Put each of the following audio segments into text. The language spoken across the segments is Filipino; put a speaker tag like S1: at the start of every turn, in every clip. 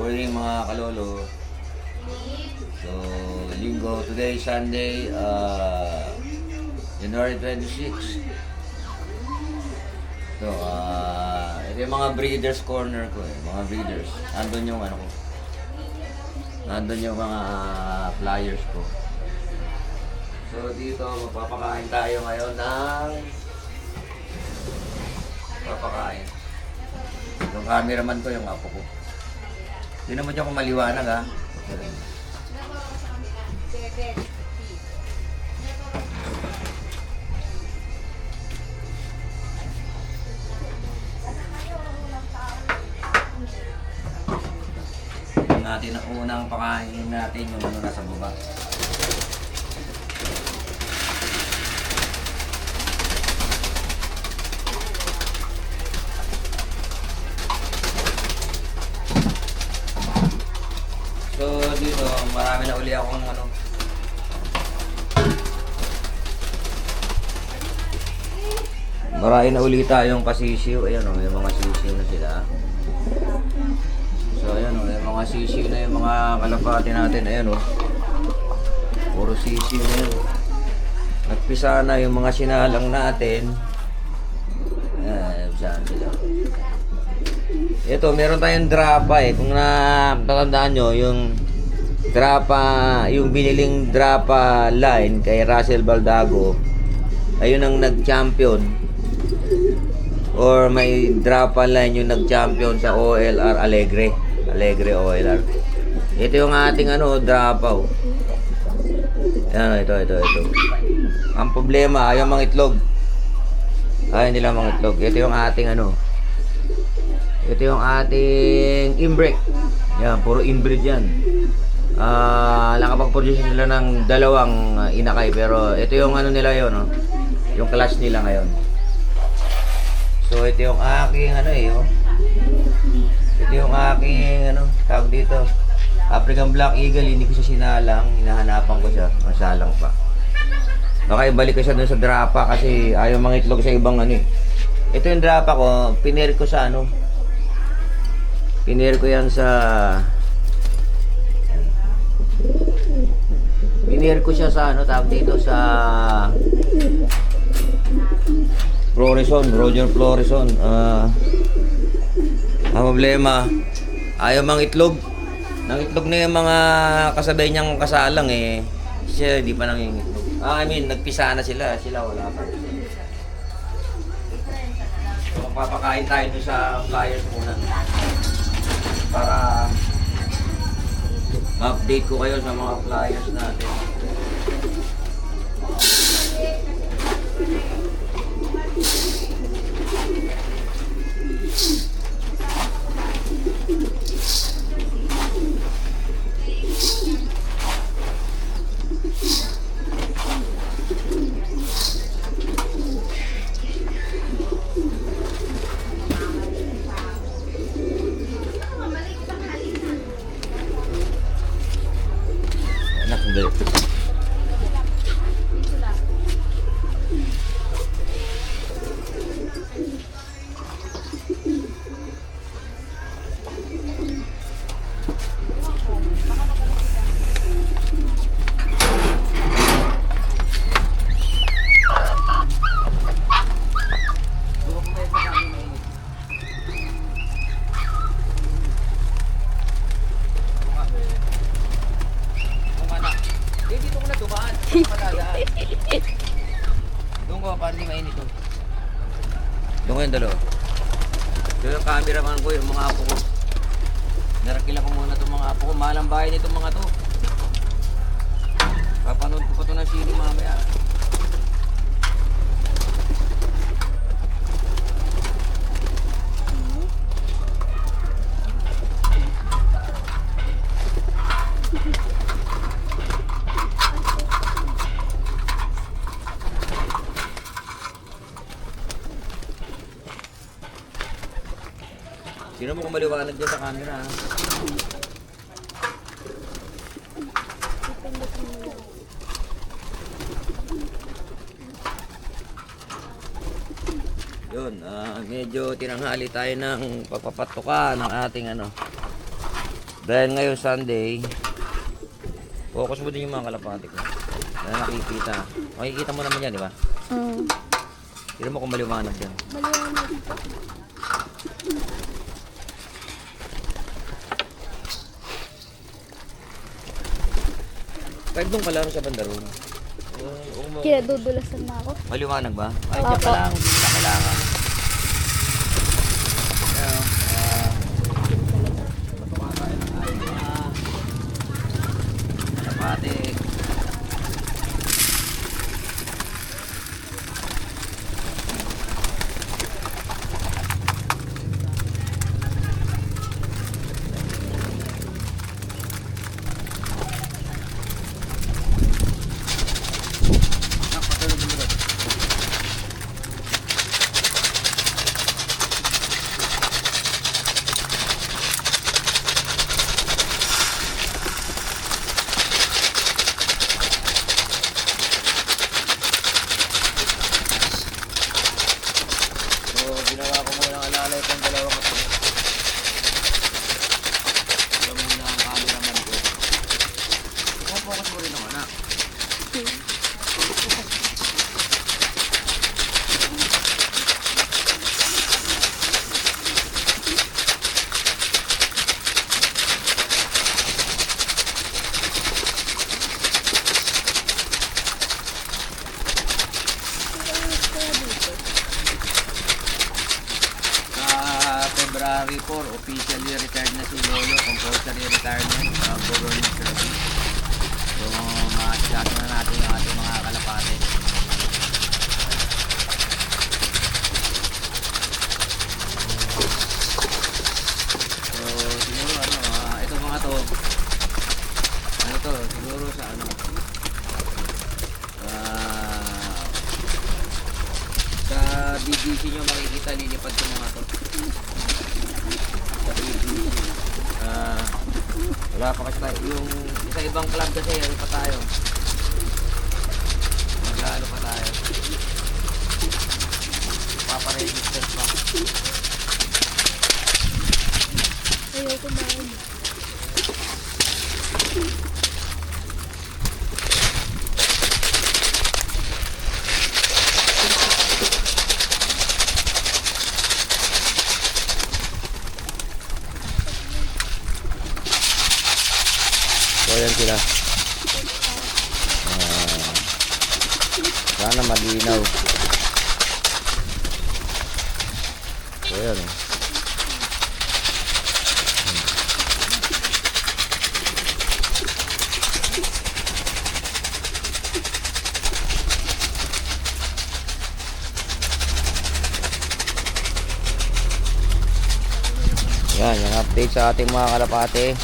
S1: Morning mga kalolo. So, linggo, today Sunday, January 26. So, ito yung mga breeders corner ko eh, mga breeders. Nandun yung ano ko. Nandun yung mga flyers ko. So, dito magpapakain tayo ngayon ng papakain. Yung cameraman ko, yung apo ko. Hindi naman siya kung maliwanag ha. Tignan natin ang unang pakain natin yung ano nasa baba. So dito, marami na uli akong ano. Marami na uli tayong pasisiw. Ayan o, yung mga sisiw na sila. So ayan o, yung mga sisiw na yung mga kalapati natin. Ayan o. Puro sisiw na yun. Nagpisa na yung mga sinalang natin. Ayan, saan sila. Ito, meron tayong drapa eh. Kung natatandaan nyo, yung drapa, yung biniling drapa line kay Russell Baldago, ayun ang nag-champion. Or may drapa line yung nag-champion sa OLR Alegre. Alegre OLR. Ito yung ating ano, drapa oh. Yan, ito. Ang problema, ayaw mga itlog. Ayaw nila mga itlog. Ito yung ating ano. Ito yung ating inbreak. Yan, puro inbreed yan. Nakapag-produce nila ng dalawang inakay. Pero ito yung ano nila yun, no? Yung class nila ngayon. So ito yung aking ano eh, oh. Ito yung aking ano, tawag dito. African Black Eagle, hindi ko siya sinalang. Hinahanapan ko siya. Masalang pa. Baka ibalik ko siya dun sa drapa kasi ayaw mga itlog sa ibang ano eh. Ito yung drapa ko, pinir ko sa ano. Pinir ko yan sa pinir ko siya sa ano tawag dito sa Florison, Roger Florison. Ang problema ayaw mang itlog. Nang itlog na yung mga kasabay niyang kasalang eh. Siya di pa nangingitlog. I mean nagpisa na sila. Sila wala pa. So papakain tayo dun sa flyers muna para ma-update ko kayo sa mga flyers natin. Doon ko, parang di mainit to. Doon ko yung dalawa. So yung cameraman ko, yung mga apo ko. Narakila ko muna itong mga apo ko. Mahal ang bahay nitong mga to. Papanood ko pa ito ng sino mamaya. Sino mo kung maliwanag dyan sa camera ha? Yun, medyo tinanghali tayo ng pagpapatuka ng ating ano, Dahil ngayon Sunday, focus mo din yung mga kalapati ko. Na nakikita. Makikita mo naman yan, di ba? Tira mo kung maliwanag yan.
S2: Maliwanag po.
S1: Kahit doon ka lang sa bandaron.
S2: Kinadudulasan na ako.
S1: Maliwanag ba? Ay,
S2: Opo.
S1: dyan ka lang. Hindi na kailangan. Ayan, kumakain ng ating mga kalapati. So, ginawa ko muna ang alalay kong dalawang ito. Ito muna ang cameraman ko. Focus mo rin naman, anak. February 4, officially retired na si Lolo, compulsory retirement sa government service. So, makasikaso na natin yung ating mga kalapate. So, siguro ito mga to, siguro sa sa BBC nyo makikita lilipad ko mga to. Wala pa kasi tayo. Yung sa ibang club kasi, ano pa tayo? Magano pa tayo? Paparegister pa.
S2: Ayaw kumain.
S1: So, ayan sila. Sana malinaw. So, ayan. Yan, yung update sa ating mga kalapate.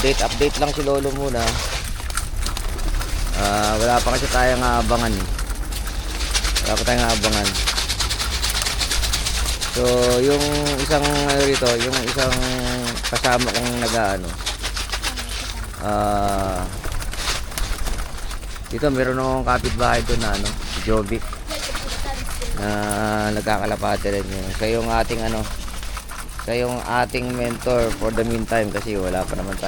S1: Update lang si Lolo muna. Wala pa kasi tayong abangan. So, yung isang rito, yung isang kasama kong dito meron akong kapitbahay doon na si Jovic na nagkakalapate rin yun. Siya yung ating siya yung ating mentor for the meantime kasi wala pa naman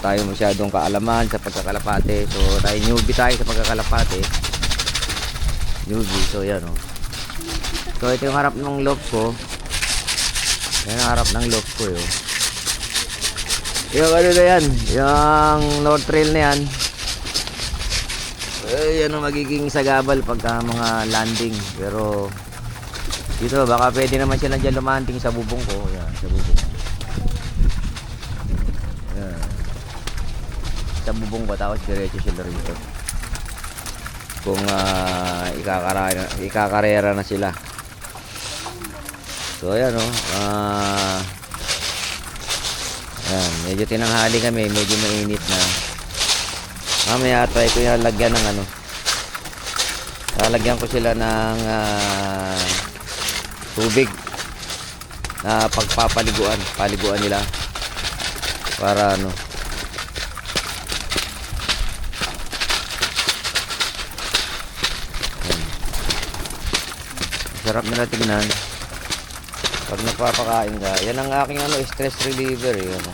S1: tayo masyadong kaalaman sa pagkakalapate. So newbie tayo sa pagkakalapate. So yan So ito yung harap ng loft ko. Yan ang harap ng loft ko yung na yan, yung North Trail na yan. Yan ang magiging sagabal pagka mga landing. Pero dito baka pwede naman sila dyan lumanting sa bubong ko. Yan, sa bubong. Yan. Sa bubong ko tapos diretso sila rito. Kung ikakarera na sila. So ayan ayan, medyo tinanghali kami, medyo mainit na. Mamaya try ko yung lagyan ng lalagyan ko sila ng tubig na paliguan nila para sarap nila tignan. Pag nagpapakain ka, yan ang aking ano, stress reliever. Yan,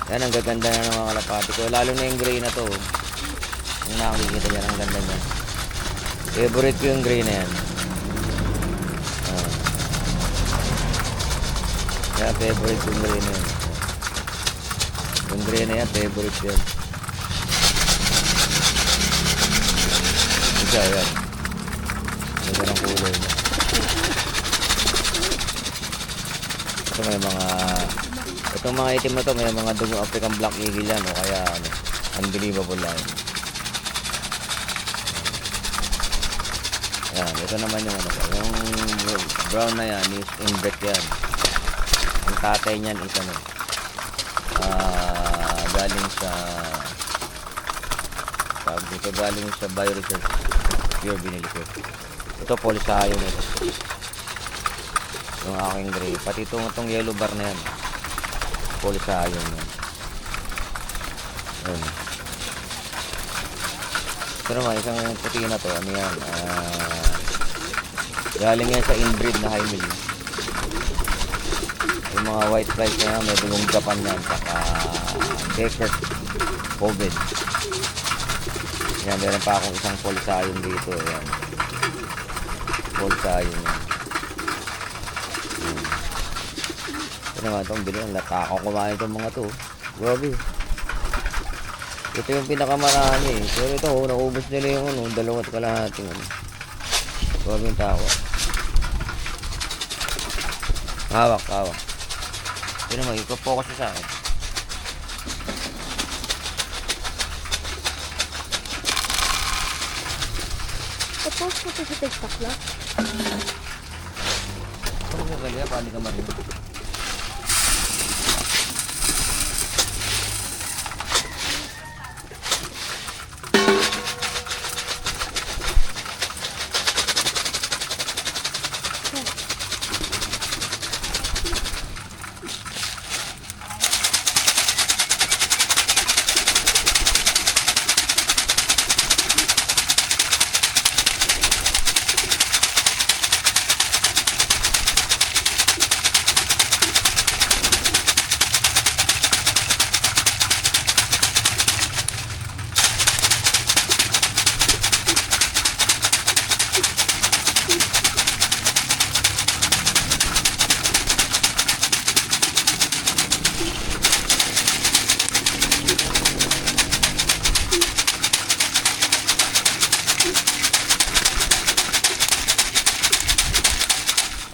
S1: yan ang gaganda na ng mga kalapati ko. Lalo na yung gray na to. Yung nakikita niya, ang ganda niya. Favorite ko yung gray na yan. Kaya favorite yung gray na yan. Yung gray na yan, favorite yan. Isa yan. Ito ng kulay niya. Ito may mga... Itong mga itim na to, may mga dugong African Black Eagle yan. O kaya ano, unbelievable lang. Yan, ito naman yung ano. Yung brown na yan is inbred yan. Ang tatay niyan is ano, galing sa dito, galing sa bioresearch, pure binili ko. Ito polisayo na ito, yung aking gray. Pati itong yellow bar na yan, polisayo na yan. Ayun. Ito naman isang puti na to, ano yan, galing yan sa inbreed na high mill. Yung mga white flies na yan, may dugong Japan yan, saka Texas COVID. Yan, meron pa akong isang polisayon dito. Yan, polisayon yan. Ito naman itong bili, ang latakong kumain itong mga to. Grabe. Ito yung pinakamarami. Pero ito, naubos nila yung ano, 2 kalahating ano. Grabe yung tao. Hawak, hawak. Ito naman, ipo-focus sa akin.
S2: Tapos ko to sa TikTok lang.
S1: Ano mo kaya? Paano ka marinig?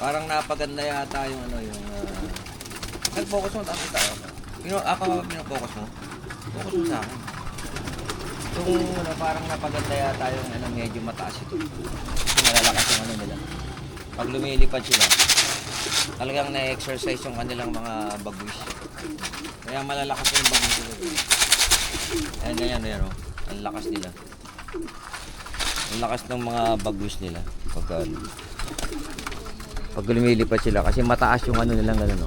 S1: Parang napaganda yata yung ano, yung nag-focus mo, tapos tayo. Ako pinofocus mo. Focus mo sa akin. Yung ano, parang napaganda yata yung ano, medyo mataas ito. Kasi malalakas yung ano nila. Pag lumilipad sila, talagang na-exercise yung kanilang mga baguis. Kaya malalakas yung baguis nila. Ayan, ganyan, ayan, oh. Ang lakas nila. Ang lakas ng mga baguis nila. Pag lumilipad sila, kasi mataas yung ano nilang gano'n, no?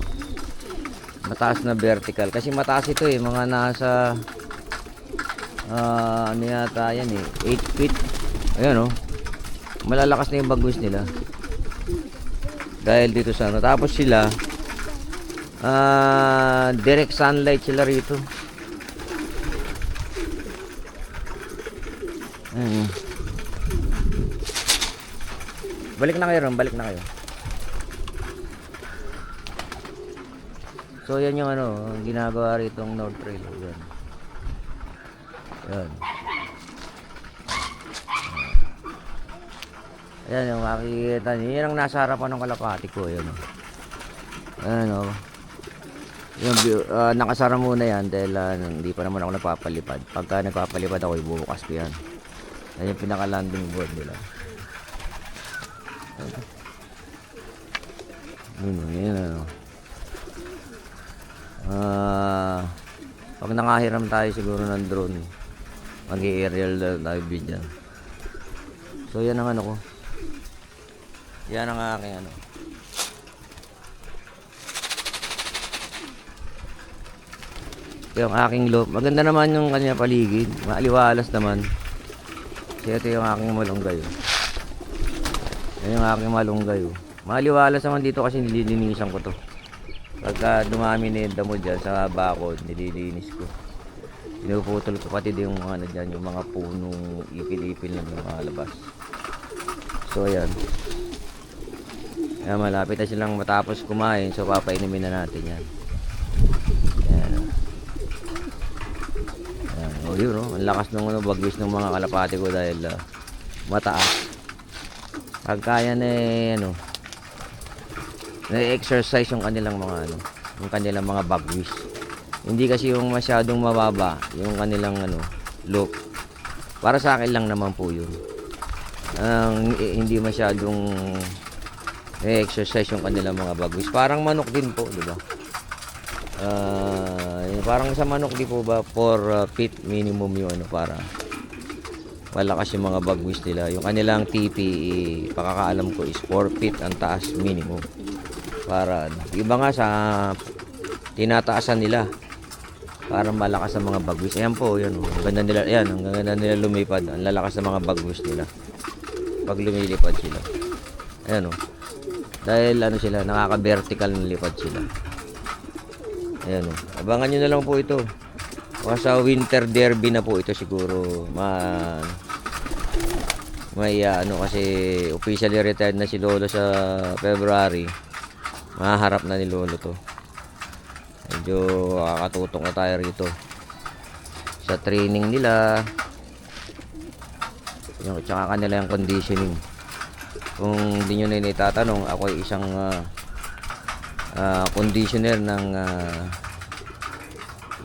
S1: Mataas na vertical. Kasi mataas ito eh, mga nasa ano yata yan eh, 8 feet. Ayan, oh. Malalakas na yung bagus nila. Dahil dito sa ano. Tapos sila, direct sunlight sila rito. Ayan. Balik na kayo ron, balik na kayo. So yan yung ano, ginagawa rito ng North Trail. Yan. Yan. Ayan yung makikita nyo. Yan ang nasa harapan ng kalapati ko. Yan. Ayan o. Yung, nakasara muna yan dahil hindi pa naman ako nagpapalipad. Pagka nagpapalipad ako, ibubukas ko yan. Yan yung pinaka-landing board nila. Yan ano. Pag nakahiram tayo siguro ng drone, mag-i-aerial tayo video. So yan ang ano ko. Yan ang aking ano. Yung aking loop. Maganda naman yung kanya paligid. Maaliwalas naman. Kasi ito yung aking malunggay. Yan yung aking malunggay. Maliwalas naman dito kasi nililinisan ko to. Pagka dumami na yung damo dyan sa bakod, nililinis ko. Pinuputol ko pati yung mga ano dyan, yung mga punong ipil-ipil na mga labas. So ayan. Ayan, malapit na silang matapos kumain, so papainumin na natin yan. Ayan. Ayan. O yun, no? Ang lakas ng bagwis ng mga kalapati ko dahil mataas. Pagka yan ano, na-exercise yung kanilang mga ano, yung kanilang mga bagwis. Hindi kasi yung masyadong mababa yung kanilang ano, look. Para sa akin lang naman po yun. Hindi masyadong na-exercise yung kanilang mga bagwis. Parang manok din po, di ba? Parang sa manok di po ba 4 feet minimum yung ano, para malakas yung mga bagwis nila. Yung kanilang TPE, pakakaalam ko is 4 feet ang taas minimum. Para iba nga sa tinataasan nila para malakas ang mga bagwis. Ayan po, yan. Ang ganda nila, ayan, ang ganda nila lumipad. Ang lalakas ng mga bagwis nila pag lumilipad sila. Ayan o. Dahil ano sila, nakaka-vertical na lipad sila. Ayan o. Abangan nyo na lang po ito. Baka sa winter derby na po ito siguro. May ano kasi officially retired na si Lolo sa February. Maharap na ni Lolo to. Medyo kakatutong na tayo rito sa training nila, yung tsaka kanila yung conditioning. Kung hindi nyo na itatanong, ako ay isang conditioner ng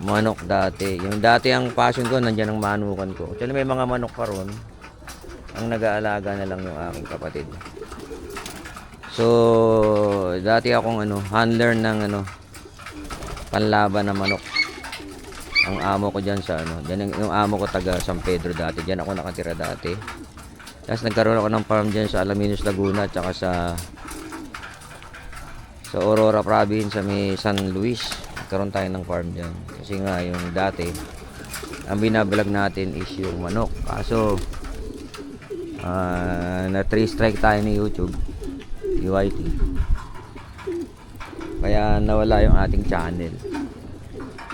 S1: manok dati. Yung dati ang passion ko, nandyan ang manukan ko. Actually may mga manok pa ron. Ang nag-aalaga na lang yung aking kapatid. So, dati akong handler ng panlaban na manok. Ang amo ko diyan sa diyan yung amo ko taga San Pedro dati. Diyan ako nakatira dati. Tapos nagkaroon ako ng farm diyan sa Alaminos, Laguna, at saka sa Aurora Province sa may San Luis. Nagkaroon tayo ng farm diyan. Kasi nga yung dati ang binablog natin is yung manok. Kaso na 3 strike tayo ni YouTube. UIT. Kaya nawala yung ating channel.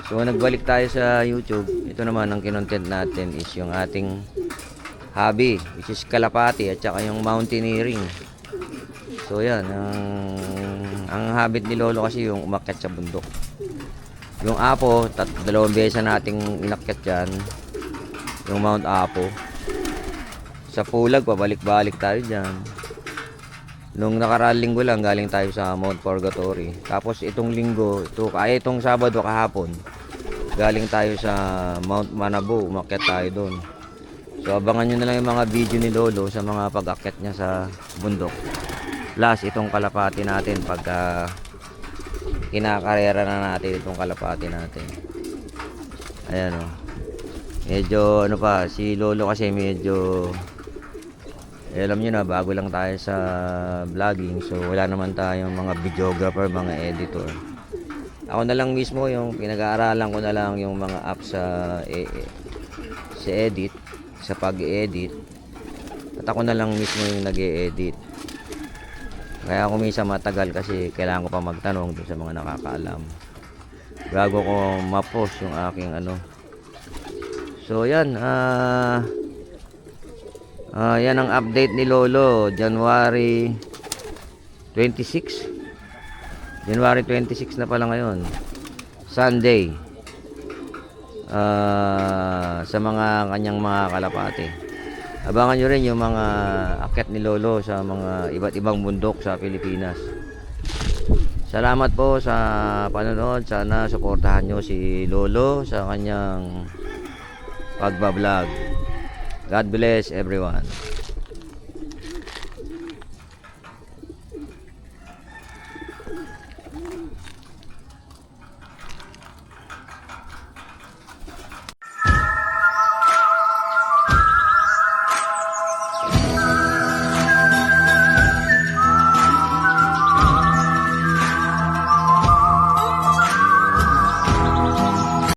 S1: So nagbalik tayo sa YouTube. Ito naman ang kinontent natin is yung ating hobby, which is kalapati at saka yung mountaineering. So yan, ang habit ni Lolo kasi yung umakyat sa bundok. Yung Apo, 2 beses nating inakyat yan. Yung Mount Apo. Sa Pulag, pabalik-balik tayo dyan. Nung nakaraang linggo lang, galing tayo sa Mount Purgatory. Tapos itong linggo, itong Sabado kahapon, galing tayo sa Mount Manabu, umakyat tayo doon. So abangan nyo na lang yung mga video ni Lolo sa mga pag-akyat niya sa bundok. Plus itong kalapati natin pagka kinakarera na natin itong kalapati natin. Ayan o. Medyo si Lolo kasi medyo alam nyo na, bago lang tayo sa vlogging. So wala naman tayong mga videographer, mga editor. Ako na lang mismo yung pinag-aaralan ko na lang yung mga apps sa edit, sa pag-edit. At ako na lang mismo yung nag-e-edit. Kaya ako minsan matagal kasi kailangan ko pa magtanong dun sa mga nakakaalam bago ko ma-post yung aking So yan, yan ang update ni Lolo. January 26 na pala ngayon, Sunday. Sa mga kanyang mga kalapate, abangan nyo rin yung mga akyat ni Lolo sa mga iba't ibang bundok sa Pilipinas. Salamat po sa panonood. Sana suportahan nyo si Lolo sa kanyang pagbablog. God bless everyone.